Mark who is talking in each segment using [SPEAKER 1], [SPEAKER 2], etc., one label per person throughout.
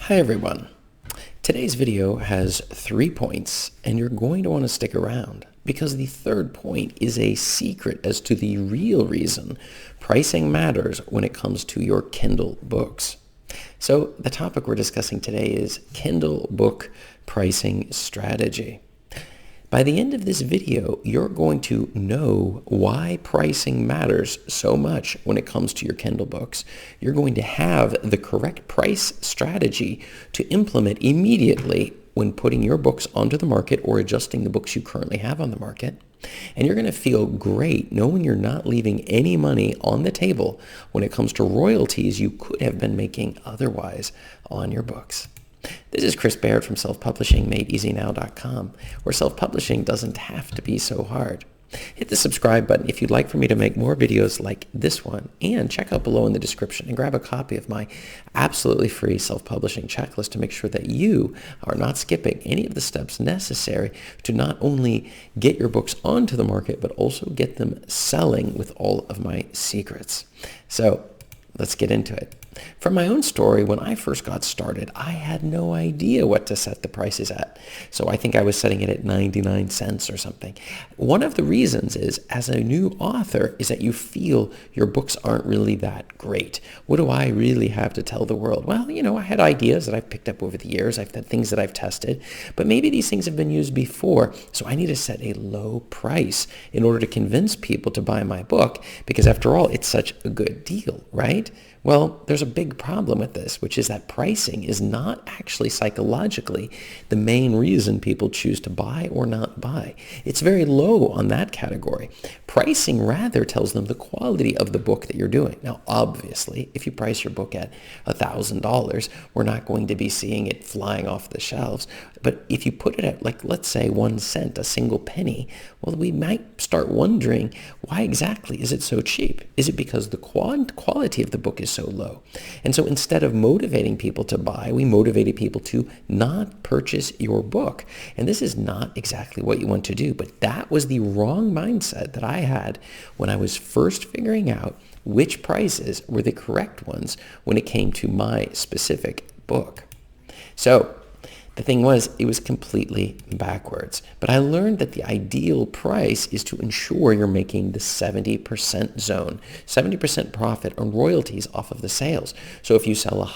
[SPEAKER 1] Hi everyone. Today's video has 3 points and you're going to want to stick around because the third point is a secret as to the real reason pricing matters when it comes to your Kindle books. So the topic we're discussing today is Kindle book pricing strategy. By the end of this video, you're going to know why pricing matters so much when it comes to your Kindle books. You're going to have the correct price strategy to implement immediately when putting your books onto the market or adjusting the books you currently have on the market. And you're going to feel great knowing you're not leaving any money on the table when it comes to royalties you could have been making otherwise on your books. This is Chris Baird from selfpublishingmadeeasynow.com, where self-publishing doesn't have to be so hard. Hit the subscribe button if you'd like for me to make more videos like this one, and check out below in the description and grab a copy of my absolutely free self-publishing checklist to make sure that you are not skipping any of the steps necessary to not only get your books onto the market, but also get them selling with all of my secrets. So let's get into it. From my own story, when I first got started, I had no idea what to set the prices at. So I think I was setting it at 99 cents or something. One of the reasons is, as a new author, is that you feel your books aren't really that great. What do I really have to tell the world? Well, I had ideas that I've picked up over the years. I've had things that I've tested, but maybe these things have been used before. So I need to set a low price in order to convince people to buy my book, because after all, it's such a good deal, right? Well, there's a big problem with this, which is that pricing is not actually psychologically the main reason people choose to buy or not buy. It's very low on that category. Pricing rather tells them the quality of the book that you're doing. Now, obviously, if you price your book at $1,000, we're not going to be seeing it flying off the shelves. But if you put it at, let's say 1 cent, a single penny, well, we might start wondering, why exactly is it so cheap? Is it because the quality of the book is so low? And so instead of motivating people to buy, we motivated people to not purchase your book. And this is not exactly what you want to do, but that was the wrong mindset that I had when I was first figuring out which prices were the correct ones when it came to my specific book. So the thing was, it was completely backwards. But I learned that the ideal price is to ensure you're making the 70% zone, 70% profit on royalties off of the sales. So if you sell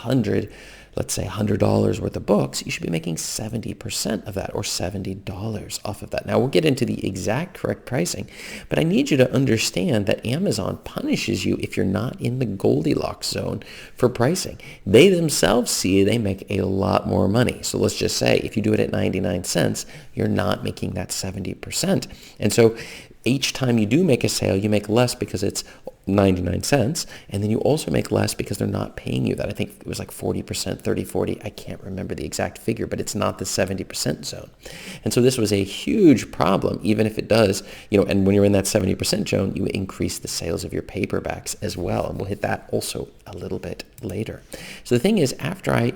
[SPEAKER 1] let's say $100 worth of books, you should be making 70% of that, or $70 off of that. Now, we'll get into the exact correct pricing, but I need you to understand that Amazon punishes you if you're not in the Goldilocks zone for pricing. They themselves see they make a lot more money. So let's just say if you do it at 99 cents, you're not making that 70%. And so each time you do make a sale, you make less because it's 99 cents, and then you also make less because they're not paying you that. I think it was like 40%, 30, 40. I can't remember the exact figure, but it's not the 70% zone. And so this was a huge problem, even if it does, and when you're in that 70% zone, you increase the sales of your paperbacks as well. And we'll hit that also a little bit later. So the thing is, after I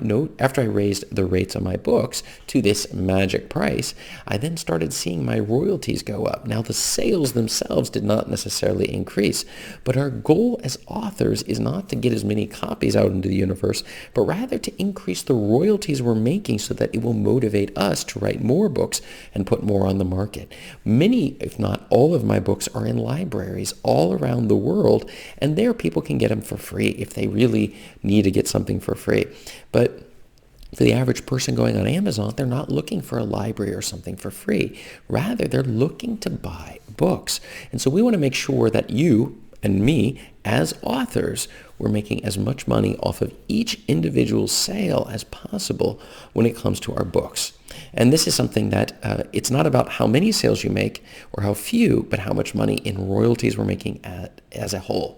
[SPEAKER 1] raised the rates on my books to this magic price, I then started seeing my royalties go up. Now, the sales themselves did not necessarily increase, but our goal as authors is not to get as many copies out into the universe, but rather to increase the royalties we're making so that it will motivate us to write more books and put more on the market. Many, if not all of my books are in libraries all around the world, and there people can get them for free if they really need to get something for free. But for the average person going on Amazon, they're not looking for a library or something for free. Rather, they're looking to buy books. And so we want to make sure that you and me, as authors, we're making as much money off of each individual sale as possible when it comes to our books. And this is something that it's not about how many sales you make or how few, but how much money in royalties we're making as a whole.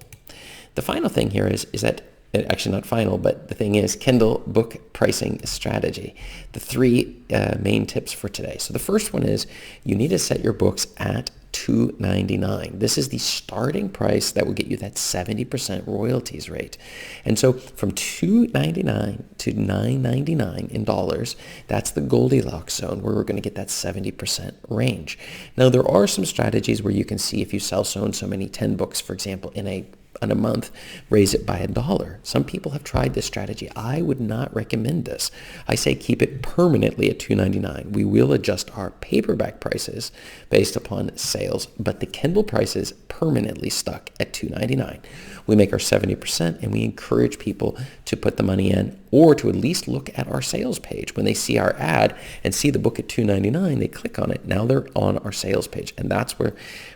[SPEAKER 1] The final thing here is that, actually not final, but the thing is Kindle book pricing strategy. The 3 main tips for today. So the first one is you need to set your books at $2.99. This is the starting price that will get you that 70% royalties rate. And so from $2.99 to $9.99 in dollars, that's the Goldilocks zone where we're going to get that 70% range. Now, there are some strategies where you can see if you sell so and so many 10 books, for example, in a in a month, raise it by $1. Some people have tried this strategy. I would not recommend this. I say keep it permanently at $2.99. We will adjust our paperback prices based upon sales, but the Kindle price is permanently stuck at $2.99. We make our 70% and we encourage people to put the money in or to at least look at our sales page. When they see our ad and see the book at $2.99, they click on it. Now they're on our sales page. And that's where,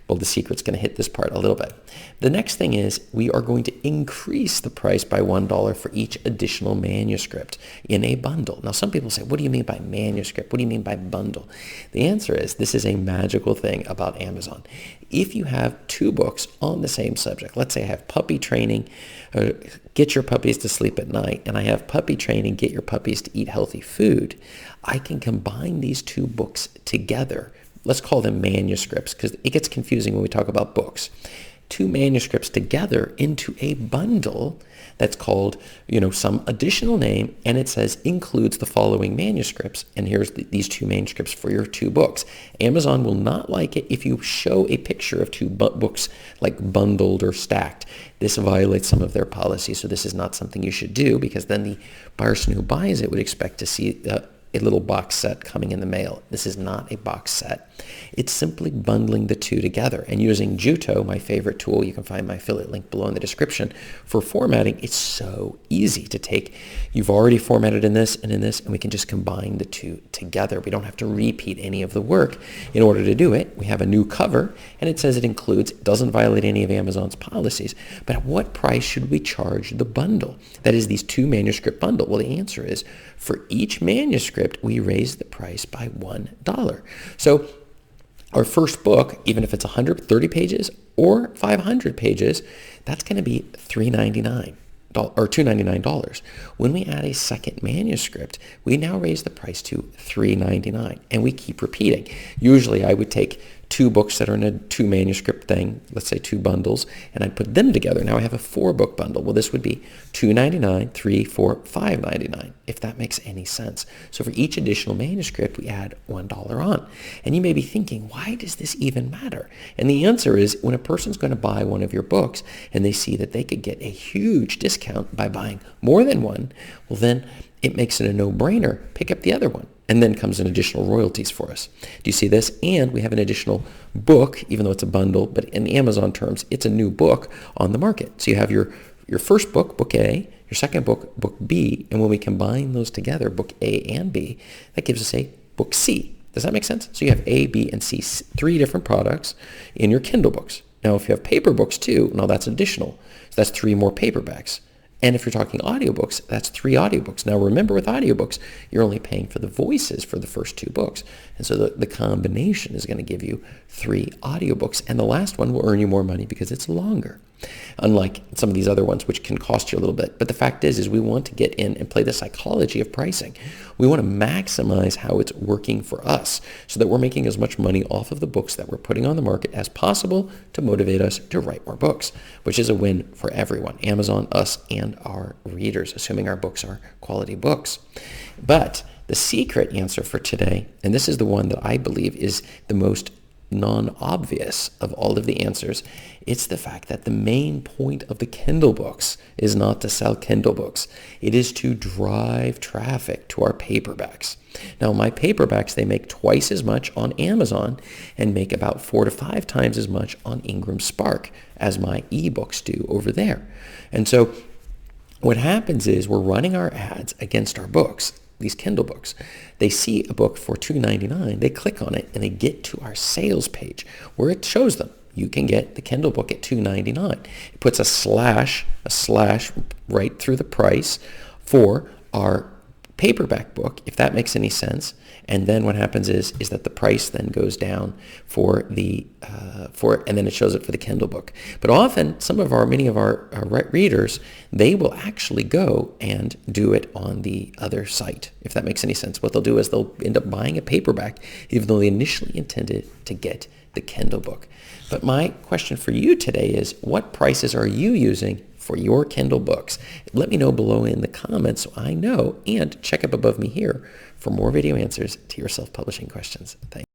[SPEAKER 1] well, the secret's going to hit this part a little bit. The next thing is we are going to increase the price by $1 for each additional manuscript in a bundle. Now, some people say, what do you mean by manuscript? What do you mean by bundle? The answer is this is a magical thing about Amazon. If you have 2 books on the same subject, let's say I have puppy training, get your puppies to sleep at night, and I have puppy training, get your puppies to eat healthy food, I can combine these 2 books together. Let's call them manuscripts because it gets confusing when we talk about books. 2 manuscripts together into a bundle that's called, some additional name, and it says includes the following manuscripts, and here's these 2 manuscripts for your 2 books. Amazon will not like it if you show a picture of 2 books like bundled or stacked. This violates some of their policies, so this is not something you should do because then the person who buys it would expect to see a little box set coming in the mail. This is not a box set. It's simply bundling the 2 together and using Juto, my favorite tool. You can find my affiliate link below in the description. For formatting, it's so easy to take. You've already formatted in this, and we can just combine the 2 together. We don't have to repeat any of the work. In order to do it, we have a new cover, and it says it doesn't violate any of Amazon's policies. But at what price should we charge the bundle? That is these 2 manuscript bundle. Well, the answer is for each manuscript, we raise the price by $1. So our first book, even if it's 130 pages or 500 pages, that's going to be $3.99 or $2.99. When we add a second manuscript, we now raise the price to $3.99, and we keep repeating. Usually I would take 2 books that are in a 2 manuscript thing, let's say 2 bundles, and I'd put them together. Now I have a 4 book bundle. Well, this would be $2.99, $3, $4, $5.99, if that makes any sense. So for each additional manuscript, we add $1 on. And you may be thinking, why does this even matter? And the answer is when a person's going to buy one of your books and they see that they could get a huge discount by buying more than one, well, then it makes it a no-brainer. Pick up the other one. And then comes in additional royalties for us. Do you see this? And we have an additional book, even though it's a bundle, but in Amazon terms, it's a new book on the market. So you have your first book, book A, your second book, book B, and when we combine those together, book A and B, that gives us a book C. Does that make sense? So you have A, B, and C, 3 different products in your Kindle books. Now, if you have paper books too, now that's additional. So that's 3 more paperbacks. And if you're talking audiobooks, that's 3 audiobooks. Now remember with audiobooks, you're only paying for the voices for the first 2 books. And so the combination is going to give you 3 audiobooks. And the last one will earn you more money because it's longer. Unlike some of these other ones, which can cost you a little bit. But the fact is we want to get in and play the psychology of pricing. We want to maximize how it's working for us so that we're making as much money off of the books that we're putting on the market as possible to motivate us to write more books, which is a win for everyone, Amazon, us, and our readers, assuming our books are quality books. But the secret answer for today, and this is the one that I believe is the most non-obvious of all of the answers, it's the fact that the main point of the Kindle books is not to sell Kindle books. It is to drive traffic to our paperbacks. Now, my paperbacks, they make twice as much on Amazon and make about 4 to 5 times as much on Ingram Spark as my ebooks do over there. And so what happens is we're running our ads against our books, these Kindle books. They see a book for $2.99, they click on it, and they get to our sales page where it shows them you can get the Kindle book at $2.99. It puts a slash right through the price for our paperback book, if that makes any sense. And then what happens is that the price then goes down for the and then it shows it for the Kindle book. But often many of our readers, they will actually go and do it on the other site, if that makes any sense. What they'll do is they'll end up buying a paperback even though they initially intended to get the Kindle book. But my question for you today is, what prices are you using for your Kindle books? Let me know below in the comments so I know, and check up above me here for more video answers to your self-publishing questions. Thanks.